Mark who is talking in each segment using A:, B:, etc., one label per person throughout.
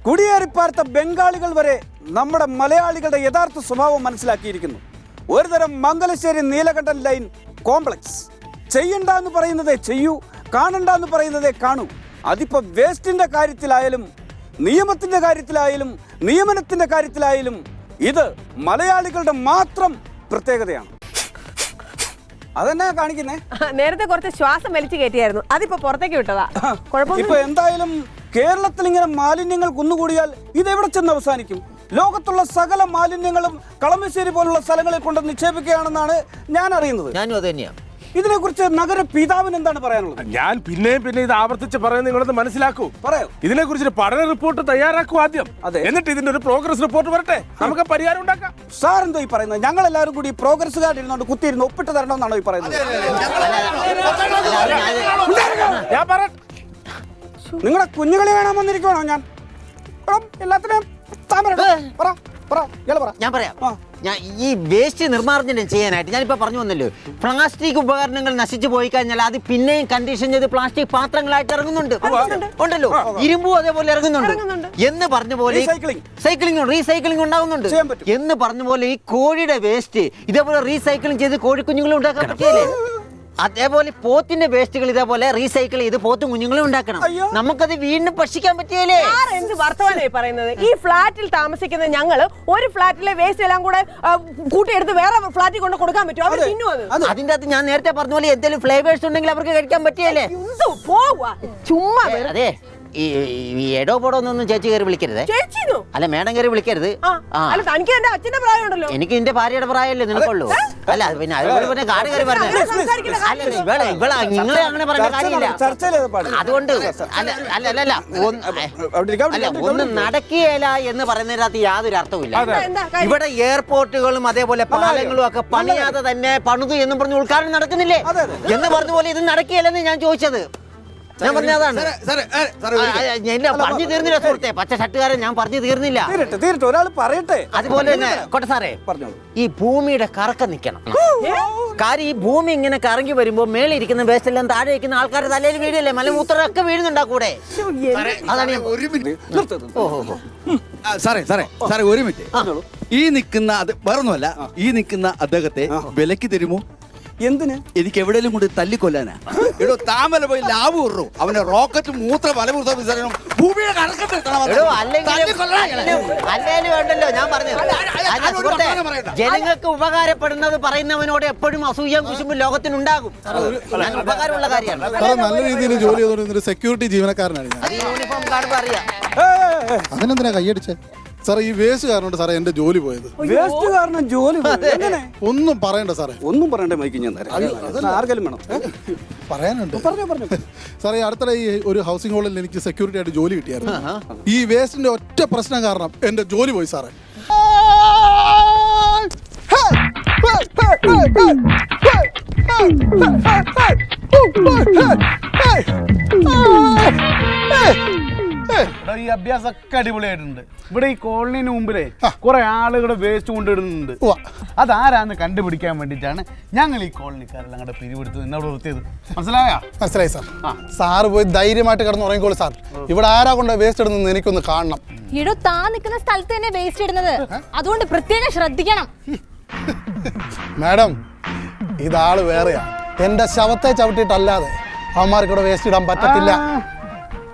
A: കുടിയേറിപ്പാർത്ത ബംഗാളികൾ വരെ നമ്മുടെ മലയാളികളുടെ യഥാർത്ഥ സ്വഭാവം മനസ്സിലാക്കിയിരിക്കുന്നു. ഒരുതരം മംഗലശ്ശേരി നീലകണ്ഠൻ ലൈൻ കോംപ്ലക്സ്. ചെയ്യണ്ടെന്ന് പറയുന്നതേ ചെയ്യൂ, കാണണ്ടെന്ന് പറയുന്നതേ കാണൂ. അതിപ്പോ വേസ്റ്റിന്റെ കാര്യത്തിലായാലും നിയമത്തിന്റെ കാര്യത്തിലായാലും നിയമനത്തിന്റെ കാര്യത്തിലായാലും ഇത് മലയാളികളുടെ മാത്രം പ്രത്യേകതയാണ്. അതെന്നാ കാണിക്കുന്നേ?
B: നേരത്തെ കുറച്ച് ശ്വാസം വലിച്ചു കയറ്റിയായിരുന്നു, അതിപ്പോ പുറത്തേക്ക് വിട്ടതാ.
A: ഇപ്പൊ എന്തായാലും കേരളത്തിൽ ഇങ്ങനെ മാലിന്യങ്ങൾ കുന്നുകൂടിയാൽ ഇതെവിടെ ചെന്ന് അവസാനിക്കും? ലോകത്തുള്ള സകല മാലിന്യങ്ങളും കളമശ്ശേരി പോലുള്ള സ്ഥലങ്ങളിൽ കൊണ്ട് നിക്ഷേപിക്കുകയാണെന്നാണ് ഞാൻ അറിയുന്നത്.
C: ഞാനും അത് തന്നെയാണ്.
A: ഇതിനെ കുറിച്ച് നഗര പിതാവിന് എന്താണ് പറയാനുള്ളത്?
D: ഞാൻ പിന്നെ ഇത് ആവർത്തിച്ച് പറയുന്നത് നിങ്ങളൊന്ന് മനസ്സിലാക്കൂ.
A: പറയൂ.
D: ഇതിനെ കുറിച്ച് പഠന റിപ്പോർട്ട് തയ്യാറാക്കൂ ആദ്യം. എന്നിട്ട് ഇതിന്റെ ഒരു പ്രോഗ്രസ് റിപ്പോർട്ട് വരട്ടെ, നമുക്ക് പരിഹാരം ഉണ്ടാക്കാം.
A: സാർ എന്തോ ഈ പറയുന്നത്? ഞങ്ങൾ എല്ലാവരും കൂടി പ്രോഗ്രസ് കാർഡ് ഇരുന്നോണ്ട് കുത്തിയിരുന്ന് ഒപ്പിട്ട് തരണമെന്നാണോ ഈ പറയുന്നത്?
D: ഞാൻ പറ,
A: നിങ്ങളുടെ കുഞ്ഞുങ്ങളെ വേണം വന്നിരിക്കണോ? ഞാൻ എല്ലാത്തിനും
C: ഞാൻ പറയാം. ഞാൻ ഈ വേസ്റ്റ് നിർമ്മാർജ്ജനം ചെയ്യാനായിട്ട് ഞാനിപ്പോ പറഞ്ഞു വന്നല്ലോ, പ്ലാസ്റ്റിക് ഉപകരണങ്ങൾ നശിച്ചു പോയി കഴിഞ്ഞാൽ അത് പിന്നെയും കണ്ടീഷൻ ചെയ്ത് പ്ലാസ്റ്റിക് പാത്രങ്ങളായിട്ട് ഇറങ്ങുന്നുണ്ട് ഉണ്ടല്ലോ, ഇരുമ്പും അതേപോലെ ഇറങ്ങുന്നുണ്ട് എന്ന് പറഞ്ഞ പോലെ റീസൈക്ലിംഗ് ഉണ്ടാകുന്നുണ്ട് എന്ന് പറഞ്ഞ പോലെ ഈ കോഴിയുടെ വേസ്റ്റ് ഇതേപോലെ റീസൈക്ലിംഗ് ചെയ്ത് കോഴിക്കുഞ്ഞുങ്ങളും ഉണ്ടാക്കാൻ പറ്റിയല്ലേ? അതേപോലെ പോത്തിന്റെ വേസ്റ്റുകൾ ഇതേപോലെ റീസൈക്കിൾ ചെയ്ത് പോത്തും കുഞ്ഞുങ്ങളും ഉണ്ടാക്കണം. നമുക്കത് വീണ്ടും ഭക്ഷിക്കാൻ പറ്റിയല്ലേ?
B: എന്ത് വർത്തമാനമായി പറയുന്നത്? ഈ ഫ്ലാറ്റിൽ താമസിക്കുന്ന ഞങ്ങള് ഒരു ഫ്ലാറ്റിലെ വേസ്റ്റ് എല്ലാം കൂടെ കൂട്ടിയെടുത്ത് വേറെ ഫ്ലാറ്റിൽ കൊണ്ട് കൊടുക്കാൻ പറ്റും? അവർ തിന്നുവത്?
C: അതിന്റെ അകത്ത് ഞാൻ നേരത്തെ പറഞ്ഞ പോലെ എന്തെങ്കിലും ഫ്ലേവേഴ്സ് ഉണ്ടെങ്കിൽ അവർക്ക് കഴിക്കാൻ പറ്റിയല്ലേ?
B: ചുമ്മാ
C: അതെ. ഈ എടോ പോടോ ഒന്നും ചേച്ചി കയറി വിളിക്കരുത്. അല്ല, മേഡം കയറി വിളിക്കരുത്. എനിക്ക് നിന്റെ ഭാര്യയുടെ പ്രായമല്ലേ നിനക്കുള്ളൂ. അല്ല പിന്നെ അതുപോലെ പിന്നെ കാട് കയറി പറഞ്ഞത് നിങ്ങളെ അങ്ങനെ പറഞ്ഞ കാര്യമില്ല. അതുകൊണ്ട് അല്ല ഒന്നും നടക്കുകയില്ല എന്ന് പറയുന്നതിനകത്ത് യാതൊരു അർത്ഥവുമില്ല. ഇവിടെ എയർപോർട്ടുകളും അതേപോലെ പാലങ്ങളും ഒക്കെ പണിയാതെ തന്നെ പണിതു എന്നും പറഞ്ഞ് ഉദ്ഘാടനം നടക്കുന്നില്ലേ എന്ന് പറഞ്ഞ പോലെ ഇത് നടക്കുകയില്ലെന്ന് ഞാൻ ചോദിച്ചത്. ഞാൻ പറഞ്ഞതാണ്. പറഞ്ഞു തീർന്നില്ല സുഹൃത്തെ, പച്ച ഷട്ടുകാരൻ, ഞാൻ പറഞ്ഞു തീർന്നില്ല. അതുപോലെ തന്നെ കോട്ട സാറേ, ഈ ഭൂമിയുടെ കറക്കം നിൽക്കണം. കാര്യം ഈ ഭൂമി ഇങ്ങനെ കറങ്ങി വരുമ്പോ മേളിൽ ഇരിക്കുന്ന വേസ്റ്റ് എല്ലാം താഴെ ഇരിക്കുന്ന ആൾക്കാരുടെ തലയിൽ വീഴല്ലേ, മലമൂത്രം ഒക്കെ വീഴുന്നുണ്ടാ കൂടെ. അതാണ്
E: സാറേ ഒരു മിനിറ്റ്. ഈ നിൽക്കുന്ന അത് വേറൊന്നുമല്ല, ഈ നിൽക്കുന്ന അദ്ദേഹത്തെ വിലക്ക് തരുമോ?
A: എന്തിന്?
E: എനിക്ക് എവിടെയെങ്കിലും കൊണ്ട് തല്ലിക്കൊല്ലാനാ. എടോ താമര പോയി ലാഭം ഉറു അവന്റെ റോക്കറ്റ് മൂത്ര മലമൂത്ര വിസർജനം ഭൂമിയുടെ
C: വേണ്ടല്ലോ. ഞാൻ പറഞ്ഞു ജനങ്ങൾക്ക് ഉപകാരപ്പെടുന്നത് പറയുന്നവനോട് എപ്പോഴും അസൂയം കുശുമ്പും ലോകത്തിനുണ്ടാകും. ഉപകാരമുള്ള കാര്യമാണ്.
F: നല്ല രീതിയിൽ ജോലി ചെയ്തോണ്ടിരുന്ന സെക്യൂരിറ്റി ജീവനക്കാരനാണ് ഞാൻ.
C: യൂണിഫോം കാണുമ്പോ അറിയാം.
F: അതിനെന്തിനാ കൈയടിച്ചേ? സാറേ, ഈ വേസ്റ്റ് കാരണം സാറേ എന്റെ ജോലി പോയത്.
A: വേസ്റ്റ് കാരണം ജോലി
F: ഒന്നും പറയണ്ട സാറേ,
A: ഒന്നും പറയണ്ടേ മൈക്ക് ഞാൻ ആർക്കെങ്കിലും വേണം
F: പറയാനുണ്ട്. സാറേ, അടുത്തിടെ ഈ ഒരു ഹൗസിംഗ് ഹോളിൽ എനിക്ക് സെക്യൂരിറ്റി ആയിട്ട് ജോലി കിട്ടിയായിരുന്നു. ഈ വേസ്റ്റിന്റെ ഒറ്റ പ്രശ്നം കാരണം എന്റെ ജോലി പോയി സാറേ.
G: ഈ അഭ്യാസമൊക്കെ അടിപൊളിയായിട്ടുണ്ട്. ഇവിടെ ഈ കോളനിന് മുമ്പിലെ കുറെ ആളുകളുടെ വേസ്റ്റ് കൊണ്ടിടുന്നുണ്ട്. അതാരാന്ന് കണ്ടുപിടിക്കാൻ വേണ്ടിയിട്ടാണ് ഞങ്ങൾ ഈ കോളനിക്കാരെല്ലാം കൂടെ പിരിവെടുത്ത് നിന്നവിടെ നിർത്തിയത്. മനസ്സിലായി സാർ.
F: സാറ് പോയി ധൈര്യമായിട്ട് കിടന്ന് ഉറങ്ങിക്കോളൂ സാർ. ഇവിടെ ആരാ കൊണ്ട് വേസ്റ്റ് ഇടുന്നത് എനിക്കൊന്ന് കാണണം.
H: ഇടോ, താൻ നിൽക്കുന്ന സ്ഥലത്ത് തന്നെ വേസ്റ്റ് ഇടുന്നത്, അതുകൊണ്ട് പ്രത്യേകം ശ്രദ്ധിക്കണം.
F: മാഡം, ഇതാള് വേറെയാ. എന്റെ ശവത്തെ ചവിട്ടിയിട്ടല്ലാതെ അവന്മാർക്കിവിടെ വേസ്റ്റ് ഇടാൻ പറ്റത്തില്ല.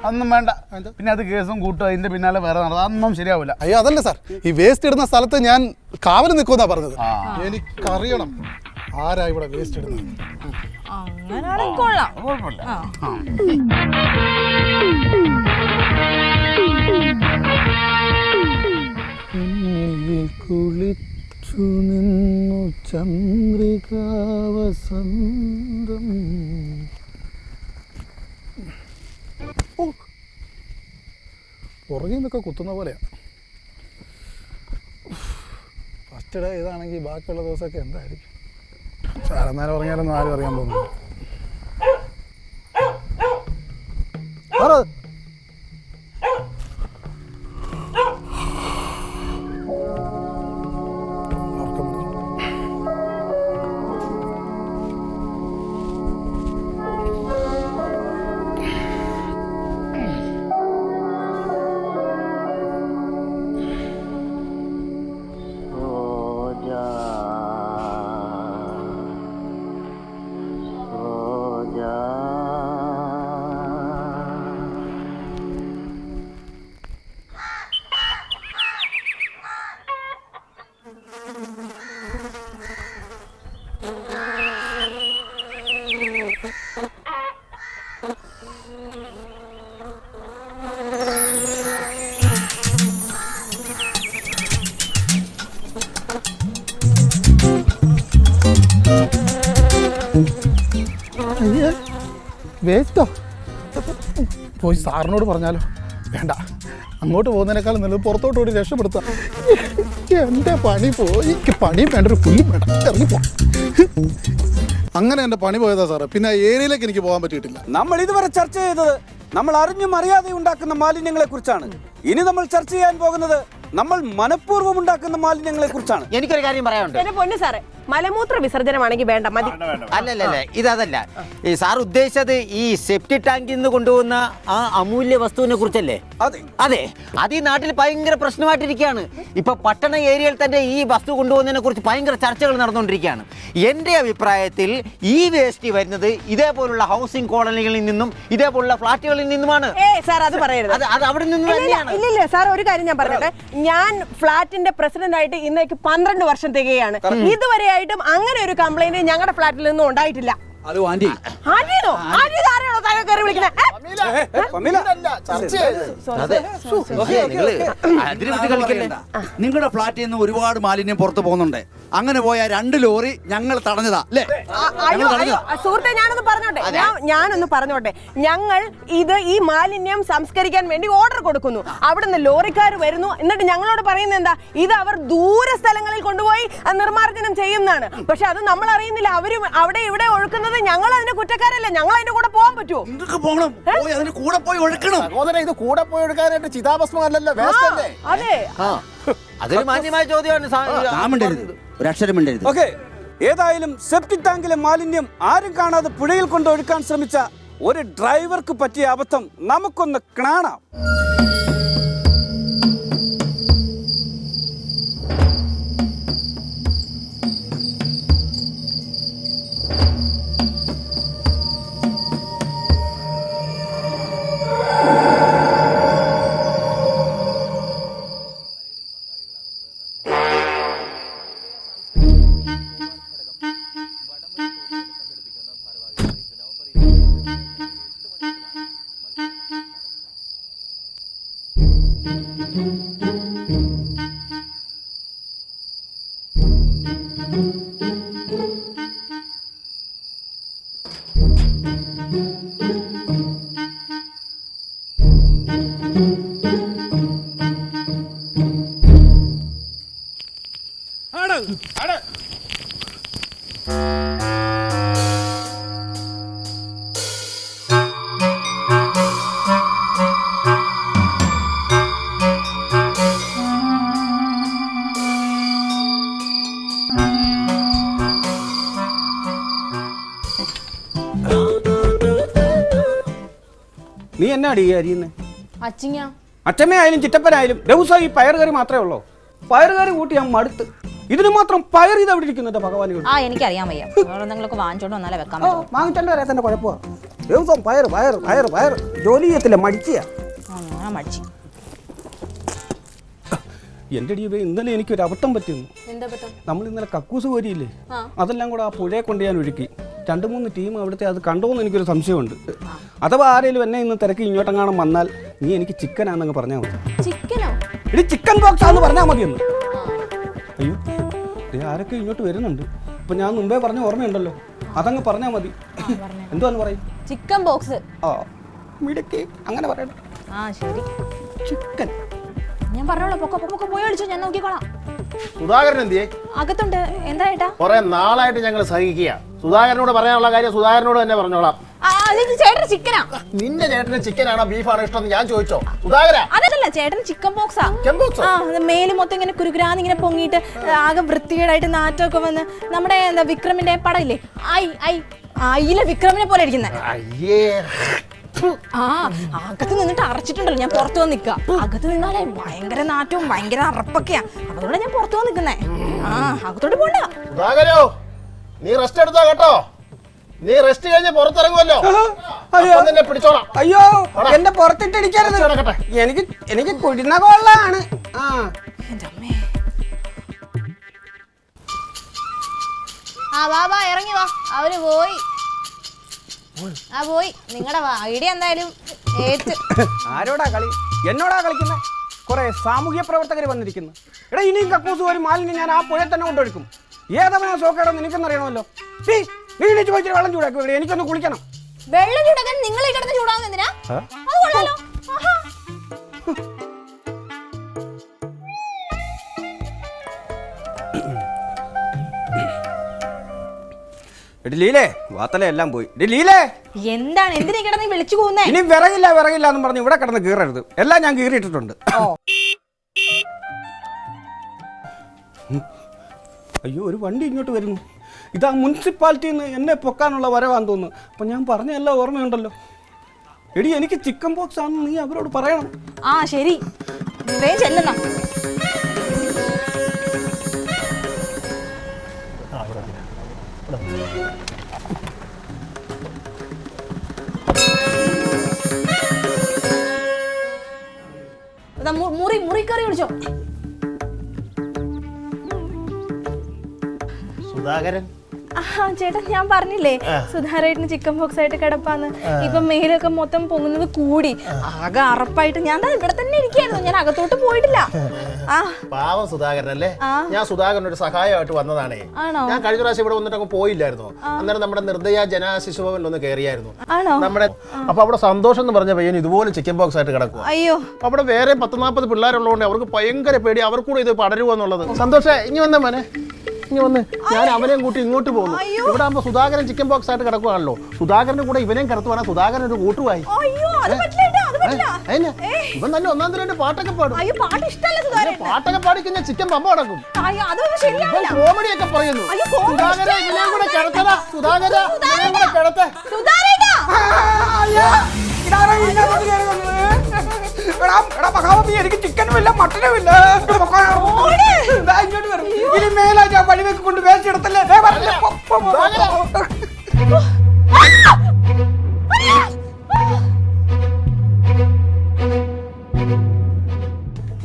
G: അതൊന്നും വേണ്ട. പിന്നെ അത് കേസും കൂട്ടും അതിന്റെ പിന്നാലെ വേറെ അതൊന്നും ശരിയാവില്ല.
F: അയ്യോ അതല്ല സാർ, ഈ വേസ്റ്റ് ഇടുന്ന സ്ഥലത്ത് ഞാൻ കാവല് നിൽക്കുന്നാ പറഞ്ഞത്. എനിക്കറിയണം ആരാ ഇവിടെ വേസ്റ്റ് ഇടുന്നത്. കുളിച്ചു നിന്നു ചന്ദ്രികാവസന്തം. പുറകിൽ നിന്നൊക്കെ കുത്തുന്ന പോലെയാ. ഫസ്റ്റ് ഡേ ഇതാണെങ്കിൽ ബാക്കിയുള്ള ദിവസമൊക്കെ എന്തായിരിക്കും? എന്നാലും ഉറങ്ങിയാലൊന്നും ആരും അറിയാൻ പോകുന്നു. വേസ്റ്റോ പോയി സാറിനോട് പറഞ്ഞാലോ? വേണ്ട, അങ്ങോട്ട് പോകുന്നതിനേക്കാളും നല്ലത് പുറത്തോട്ട് ഓടി രക്ഷപ്പെടുത്താം. എൻ്റെ പണി പോയി, പണിയും വേണ്ട, ഒരു പുല്ലും വേണ്ട, ഇറങ്ങിപ്പോ. അങ്ങനെ എൻ്റെ പണി പോയതാ സാറേ. പിന്നെ ആ ഏരിയയിലേക്ക് എനിക്ക് പോകാൻ പറ്റിയിട്ടില്ല.
A: നമ്മൾ ഇതുവരെ ചർച്ച ചെയ്തത് നമ്മൾ അറിഞ്ഞും അറിയാതെ ഉണ്ടാക്കുന്ന മാലിന്യങ്ങളെ കുറിച്ചാണ്. ഇനി നമ്മൾ ചർച്ച ചെയ്യാൻ പോകുന്നത് നമ്മൾ മനഃപൂർവ്വം ഉണ്ടാക്കുന്ന മാലിന്യങ്ങളെ കുറിച്ചാണ്.
C: എനിക്കൊരു കാര്യം പറയാനുണ്ട്.
B: എന്റെ പൊന്നു സാറേ, മലമൂത്ര വിസർജനമാണെങ്കിൽ വേണ്ട, മതി.
C: അല്ലല്ല, ഇതല്ല. ഈ സാർ ഉദ്ദേശിച്ചത് ഈ സെപ്റ്റി ടാങ്കിൽ നിന്ന് കൊണ്ടുപോകുന്ന ആ അമൂല്യ വസ്തുവിനെ കുറിച്ചല്ലേ? അതെ, അത് ഈ നാട്ടിൽ ഭയങ്കര പ്രശ്നമായിട്ടിരിക്കുകയാണ്. ഇപ്പൊ പട്ടണ ഏരിയയിൽ തന്നെ ഈ വസ്തു കൊണ്ടുപോകുന്നതിനെ കുറിച്ച് ഭയങ്കര ചർച്ചകൾ നടന്നുകൊണ്ടിരിക്കുകയാണ്. എൻ്റെ അഭിപ്രായത്തിൽ ഈ വേസ്റ്റ് വരുന്നത് ഇതേപോലുള്ള ഹൗസിംഗ് കോളനികളിൽ നിന്നും ഇതേപോലുള്ള ഫ്ലാറ്റുകളിൽ നിന്നുമാണ്.
B: സാർ അത് പറയരുത്.
C: അത് അവിടെ നിന്ന് തന്നെയാണ്.
B: ഇല്ല സാർ, ഒരു കാര്യം ഞാൻ പറഞ്ഞോട്ടെ. ഞാൻ ഫ്ലാറ്റിന്റെ പ്രസിഡന്റ് ആയിട്ട് ഇന്നേക്ക് 12 വർഷം തികയാണ്. ഇതുവരെയായിട്ടും അങ്ങനെ ഒരു കംപ്ലൈന്റ് ഞങ്ങളുടെ ഫ്ലാറ്റിൽ നിന്നും ഉണ്ടായിട്ടില്ല.
E: Hello aunty.
B: ആന്റിയോ? ആന്റി ആരെയാണോ താഴെ കയറി വിളിക്കുന്നത്?
E: നിങ്ങളുടെ ഫ്ലാറ്റിൽ നിന്ന് ഒരുപാട് മാലിന്യം പുറത്തു പോകുന്നുണ്ട്. അങ്ങനെ പോയ 2 ലോറി ഞങ്ങൾ തടഞ്ഞതാ അല്ലേ?
B: സുഹൃത്തെ, ഞാനൊന്ന് പറഞ്ഞോട്ടെ. ഞങ്ങൾ ഈ മാലിന്യം സംസ്കരിക്കാൻ വേണ്ടി ഓർഡർ കൊടുക്കുന്നു. അവിടുന്ന് ലോറിക്കാർ വരുന്നു. എന്നിട്ട് ഞങ്ങളോട് പറയുന്നത് എന്താ? ഇത് അവർ ദൂര സ്ഥലങ്ങളിൽ കൊണ്ടുപോയി നിർമ്മാർജ്ജനം ചെയ്യുന്നതാണ്. പക്ഷെ അത് നമ്മൾ അറിയുന്നില്ല. അവര് അവിടെ ഇവിടെ ഒഴുക്കുന്നത് ഞങ്ങൾ അതിന്റെ കുറ്റക്കാരല്ല. ഞങ്ങൾ അതിന്റെ കൂടെ പോകാൻ പറ്റുമോ?
E: നിങ്ങൾക്ക് പോകണം, അതിന്റെ കൂടെ പോയി ഒഴുക്കണം.
G: ഇത് കൂടെ പോയി ഒഴുക്കാനായിട്ട് ചിതാഭസ്മം അല്ലല്ലോ, വേസ്റ്റ് അല്ലേ?
B: അതെ,
C: അതൊരു മാന്യമായ ചോദ്യമാണ്.
E: ഒരു അക്ഷരം മിണ്ടരുത്.
A: ഓക്കെ, ഏതായാലും സെപ്റ്റിക് ടാങ്കിലെ മാലിന്യം ആരും കാണാതെ പുഴയിൽ കൊണ്ട് ഒഴുക്കാൻ ശ്രമിച്ച ഒരു ഡ്രൈവർക്ക് പറ്റിയ അബദ്ധം നമുക്കൊന്ന് കാണാം. നീ എന്നാടി അരിയുന്നേ?
H: അച്ചിങ്ങ
A: അച്ഛമ്മയായാലും ചിറ്റപ്പനായാലും ദിവസം ഈ പയറുകറി മാത്രമേ ഉള്ളൂ. പയറുകറി കൂട്ടി ഞാൻ മടുത്ത്. ഇതിന് മാത്രം പയർ ഇത് എവിടെ ഇരിക്കുന്നുണ്ട് ഭഗവാൻ?
H: എനിക്കറിയാൻ വയ്യ. എന്തെങ്കിലുമൊക്കെ വാങ്ങിച്ചോണ്ട് വന്നാലേ വെക്കാൻ
A: വാങ്ങിച്ചോണ്ട് വരാൻ തന്നെ കുഴപ്പമാണ്. ദിവസം പയർ ജോലി ചെയ്യത്തില്ല, മടിച്ചിയാ.
H: മടിച്ചു.
A: എന്റെ ഡീവേ, ഇന്നലെ എനിക്കൊരു അബദ്ധം പറ്റുന്നു. നമ്മൾ ഇന്നലെ കക്കൂസ് കോരിയില്ലേ, അതെല്ലാം കൂടെ ആ പുഴയെ കൊണ്ട് ഞാൻ ഒഴുക്കി. 2-3 ടീം അവിടുത്തെ അത് കണ്ടോന്ന് എനിക്കൊരു സംശയമുണ്ട്. അഥവാ ആരെങ്കിലും എന്നെ ഇന്ന് തിരക്കി ഇങ്ങോട്ടെങ്ങാനും വന്നാൽ നീ എനിക്ക് ചിക്കനാന്നങ്ങ് പറഞ്ഞാൽ മതി.
H: ചിക്കനോ?
A: ഇനി ചിക്കൻ ബോക്സ് ആണെന്ന് പറഞ്ഞാൽ മതിയെന്ന്. അയ്യോ, ആരൊക്കെ ഇങ്ങോട്ട് വരുന്നുണ്ട്. അപ്പൊ ഞാൻ മുമ്പേ പറഞ്ഞ ഓർമ്മയുണ്ടല്ലോ, അതങ്ങ് പറഞ്ഞാൽ മതി. എന്തുവാന്ന് പറയും?
H: Chicken box.
A: ആ മിടക്കി, അങ്ങനെ പറയണം.
H: ശരി,
A: ചിക്കൻ.
H: ഞാൻ പറഞ്ഞോളൂ. പൊക്ക പോയി വിളിച്ചോ, ഞാൻ നോക്കിക്കോളാം.
G: സുധാകരൻ എന്തിയേ?
H: അകത്തുണ്ട്. എന്താ ഏട്ടാ?
G: കുറെ നാളായിട്ട് ഞങ്ങൾ സഹിക്കുക. സുധാകരനോട് പറയാനുള്ള കാര്യം സുധാകരനോട് തന്നെ പറഞ്ഞോളാം.
H: ചേട്ടന് ചിക്കനാ?
G: നിന്റെ ചേട്ടന് ചിക്കനാണോ ബീഫാണോ ഇഷ്ടം ഞാൻ ചോദിച്ചോ? സുധാകര,
H: അതല്ല, ചേട്ടന് ചിക്കൻ ബോക്സാ. മേല് മൊത്തം ഇങ്ങനെ കുരുകുരാന്ന് ഇങ്ങനെ പൊങ്ങിയിട്ട് ആകെ വൃത്തികേടായിട്ട് നാറ്റമൊക്കെ വന്ന് നമ്മുടെ എന്താ വിക്രമിന്റെ പടം ഇല്ലേ, അയിലെ വിക്രമിനെ പോലെ ഇരിക്കുന്നത്. അകത്ത് നിന്നിട്ട് അറച്ചിട്ടുണ്ടല്ലോ. ഞാൻ പുറത്തു വന്ന് നിൽക്കുക. അകത്ത് നിന്നാലേ ഭയങ്കര നാറ്റവും ഭയങ്കര അറപ്പൊക്കെയാ. അതുകൊണ്ട് ഞാൻ പുറത്തു വന്ന് നിൽക്കുന്നേ. അകത്തോട്ട് പോണ്ട.
G: സുധാകരോ, നീ റെസ്റ്റ് എടുത്തോ കേട്ടോ. നീ റെസ്റ്റ് കഴിഞ്ഞ് പുറത്തിറങ്ങുമല്ലോ. പിടിച്ചോളാം.
A: അയ്യോ, എന്റെ പുറത്തിട്ടിരിക്കരുത്. എനിക്ക് കുടിന്ന കൊള്ളാണ്.
H: വാ ഇറങ്ങി വാ. അവര് പോയി. പോയി. നിങ്ങളുടെ ഐഡിയ എന്തായാലും ഏറ്റ്.
A: ആരോടാ കളി? എന്നോടാ കളിക്കുന്നത്? കുറെ സാമൂഹ്യ പ്രവർത്തകർ വന്നിരിക്കുന്നു. എടാ, ഇനിയും കക്കൂസ് ഒരു മാലിന്യം ഞാൻ ആ പുഴയിൽ തന്നെ കൊണ്ടൊഴുക്കും. ഏതവനാ സോക്കേടോ നിനക്കെന്നറിയണമല്ലോ. നീ ചോദിച്ചിട്ട് വെള്ളം ചൂടാക്കി. എനിക്കൊന്ന് കുളിക്കണം.
H: വെള്ളം ചൂടാക്കാൻ നിങ്ങൾ ഈ കിടന്ന് ചൂടാവുന്ന എന്തിനാ? അത് കൊള്ളാലോ. ആഹാ.
A: ലീലേ വാത്തല എല്ലാം പോയി. ലീലേ
H: എന്താണ് എന്തിനാ കിടന്ന് വിളിച്ചു പോകുന്നേ?
A: ഇനി വിറകില്ല എന്ന് പറഞ്ഞ് ഇവിടെ കിടന്ന് കീറരുത്. എല്ലാം ഞാൻ കീറിയിട്ടിട്ടുണ്ട്. അയ്യോ, ഒരു വണ്ടി ഇങ്ങോട്ട് വരുന്നു. ഇതാ മുനിസിപ്പാലിറ്റിയിൽ നിന്ന് എന്നെ പൊക്കാനുള്ള വരവാന്ന് തോന്നുന്നു. അപ്പം ഞാൻ പറഞ്ഞ എല്ലാം ഓർമ്മയുണ്ടല്ലോ. എടി, എനിക്ക് ചിക്കൻ ബോക്സ് ആണെന്ന് നീ അവരോട് പറയണം.
H: ആ ശരി, വേഗം ചെല്ലുന്ന. മുറിക്കറി വിളിച്ചോ.
I: സുധാകരൻ,
H: ചേട്ടാ ഞാൻ പറഞ്ഞില്ലേ സുധാരേട്ടന് ചിക്കൻ ബോക്സ് ആയിട്ട് കിടപ്പാന്ന്. ഇപ്പൊ മേലൊക്കെ മൊത്തം പൊങ്ങുന്നത് കൂടി ആകെ അറപ്പായിട്ട് ഞാൻ ഇവിടെ തന്നെ ഇരിക്കായിരുന്നു. ഞാൻ അകത്തോട്ട് പോയിട്ടില്ല.
I: പാവം സുധാകരൻ അല്ലേ? ഞാൻ സുധാകരൻ ഒരു സഹായമായിട്ട് വന്നതാണേ. ഞാൻ കഴിഞ്ഞ പ്രാവശ്യം ഇവിടെ വന്നിട്ടൊക്കെ പോയില്ലായിരുന്നു. അന്നേരം നമ്മുടെ നിർദ്ദയ ജനശിശുഭവനിൽ ഒന്ന് കയറിയായിരുന്നു നമ്മുടെ. അപ്പൊ അവിടെ സന്തോഷം എന്ന് പറഞ്ഞ പയ്യൻ ഇതുപോലെ ചിക്കൻ ബോക്സ് ആയിട്ട് കിടക്കുക.
H: അയ്യോ,
I: അവിടെ വേറെ 10-40 പിള്ളേരുള്ളതുകൊണ്ട് അവർക്ക് ഭയങ്കര പേടി. അവർക്കൂടെ ഇത് പടരുക എന്നുള്ളത്. സന്തോഷേ, ഇനി വന്ന മോനെ, ഇനി വന്ന്. ഞാൻ അവനെയും കൂട്ടി ഇങ്ങോട്ട് പോകുന്നു. ഇവിടെ ആകുമ്പോ സുധാകരൻ ചിക്കൻ ബോക്സ് ആയിട്ട് കിടക്കുവാണല്ലോ. സുധാകരന്റെ കൂടെ ഇവനെയും കിടത്തുവാനാ സുധാകരൻ ഒരു കൂട്ടുവായി. ഇവൻ തന്നെ ഒന്നാം തരം പാട്ടൊക്കെ പാടും. പാട്ടൊക്കെ പാടിക്കഴിഞ്ഞാൽ ചിക്കൻ പമ്പ നടക്കും. കോമഡിയൊക്കെ പറയുന്നു. സുധാകര ഇവനെയും കൂടെ കിടത്തടാ. സുധാകര ഇവനെയും കൂടെ കിടത്തെ.
A: എനിക്ക് ചിക്കനും ഇല്ല മട്ടനും ഇല്ല. ഇനി മേലാ ഞാൻ വഴിവെക്ക് കൊണ്ട് വേസ്റ്റ് എടുത്തല്ലേ.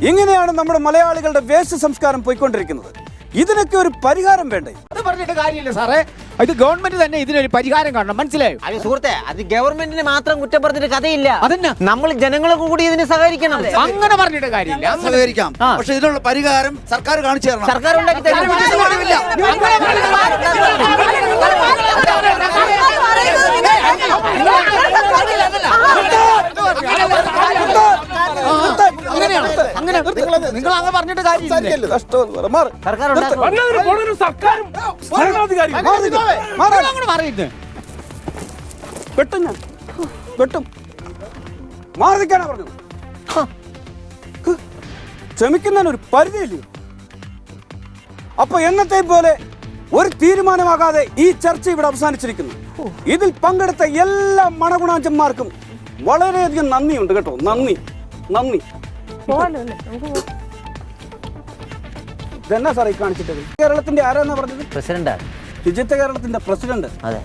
A: ഇങ്ങനെയാണ് നമ്മുടെ മലയാളികളുടെ വേസ്റ്റ് സംസ്കാരം പോയിക്കൊണ്ടിരിക്കുന്നത്. ഇതിനൊക്കെ ഒരു പരിഹാരം വേണ്ടേ?
C: അത് പറഞ്ഞിട്ട് കാര്യമില്ല സാറേ. ഇത് ഗവൺമെന്റ് തന്നെ ഇതിനൊരു പരിഹാരം കാണണം. മനസ്സിലായോ? അയ്യോ സുഹൃത്തെ, അത് ഗവൺമെന്റിന് മാത്രം കുറ്റം പറഞ്ഞിട്ട് കഥയില്ല. അതന്നെ, നമ്മൾ ജനങ്ങളൊക്കെ കൂടി ഇതിന് സഹകരിക്കണം. അങ്ങനെ പറഞ്ഞിട്ട് കാര്യമില്ല.
E: സഹകരിക്കാം, പക്ഷെ ഇതിനുള്ള പരിഹാരം സർക്കാർ കാണിച്ചു തരണം.
C: സർക്കാർ ഉണ്ടാക്കി തരും. നിങ്ങൾ അങ്ങ് പറഞ്ഞിട്ട് കാര്യമില്ല.
A: വെട്ടും മാറി നിൽക്കാനാ പറഞ്ഞത്. ക്ഷമിക്കുന്നതിനൊരു പരിധിയില്ലേ? അപ്പൊ എന്നത്തെ പോലെ ഒരു തീരുമാനമാകാതെ ഈ ചർച്ച ഇവിടെ അവസാനിച്ചിരിക്കുന്നു. ഇതിൽ പങ്കെടുത്ത എല്ലാ മണഗുണാഞ്ചന്മാർക്കും വളരെയധികം നന്ദിയുണ്ട് കേട്ടോ. നന്ദി. ഇതെന്നാ സാറേ കാണിച്ചിട്ടത്? കേരളത്തിന്റെ ആരാന്നാ പറഞ്ഞത്?
C: പ്രസിഡന്റാണ്.
A: ശുചിത്വ കേരളത്തിന്റെ പ്രസിഡന്റ്.
C: അതെ.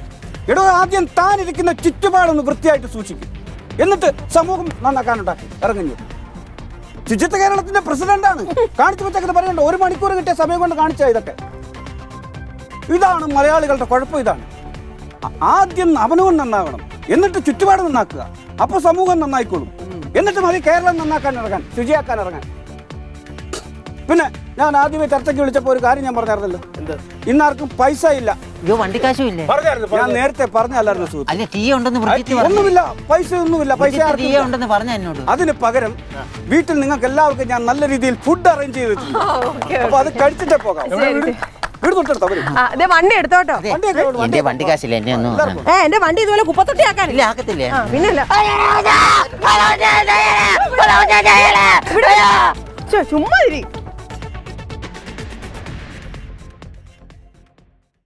A: എടോ, ആദ്യം താൻ ഇരിക്കുന്ന ചുറ്റുപാടൊന്ന് വൃത്തിയായിട്ട് സൂക്ഷിക്കും. എന്നിട്ട് സമൂഹം നന്നാക്കാനുണ്ടാക്കി ഇറങ്ങുന്നു. ശുചിത്വ കേരളത്തിന്റെ പ്രസിഡന്റാണ്. കാണിച്ചു വെച്ചൊക്കെ പറയണ്ട. 1 മണിക്കൂർ കിട്ടിയ സമയം കൊണ്ട് കാണിച്ച ഇതൊക്കെ. ഇതാണ് മലയാളികളുടെ കുഴപ്പം. ഇതാണ് ആദ്യം അവനവൻ നന്നാകണം, എന്നിട്ട് ചുറ്റുപാട് നന്നാക്കുക. അപ്പൊ സമൂഹം നന്നായിക്കോളും. എന്നിട്ട് മതി കേരളം നന്നാക്കാൻ ഇറങ്ങാൻ, ശുചിയാക്കാൻ ഇറങ്ങാൻ. പിന്നെ ഞാൻ ആദ്യമേ ചർച്ചയ്ക്ക് വിളിച്ചപ്പോൾ ഒരു കാര്യം ഞാൻ പറഞ്ഞായിരുന്നല്ലോ. ഇന്നാർക്കും പൈസ ഇല്ല.
C: വണ്ടിക്കാശും ഇല്ല.
A: ഞാൻ നേരത്തെ പറഞ്ഞല്ലായിരുന്നു സുഹൃത്ത്.
C: ഒന്നുമില്ല,
A: പൈസ ഒന്നുമില്ല. പൈസ
C: ഉണ്ടെന്ന് പറഞ്ഞ എന്നോട്.
A: അതിന് പകരം വീട്ടിൽ നിങ്ങൾക്ക് എല്ലാവർക്കും ഞാൻ നല്ല രീതിയിൽ ഫുഡ് അറേഞ്ച് ചെയ്തിട്ടുണ്ട്. അപ്പൊ അത് കഴിച്ചിട്ടേ പോകാം.
B: വണ്ടി എടുത്തോട്ടോ.
C: എന്റെ വണ്ടി കാശില്ല. എന്നെ ഒന്നും
B: എന്റെ വണ്ടി ഇതുപോലെ കുപ്പത്തൊട്ടി ആക്കാനില്ല.
C: ആക്കത്തില്ലേ?
B: പിന്നല്ല. ചുമ്മാ ഇരി.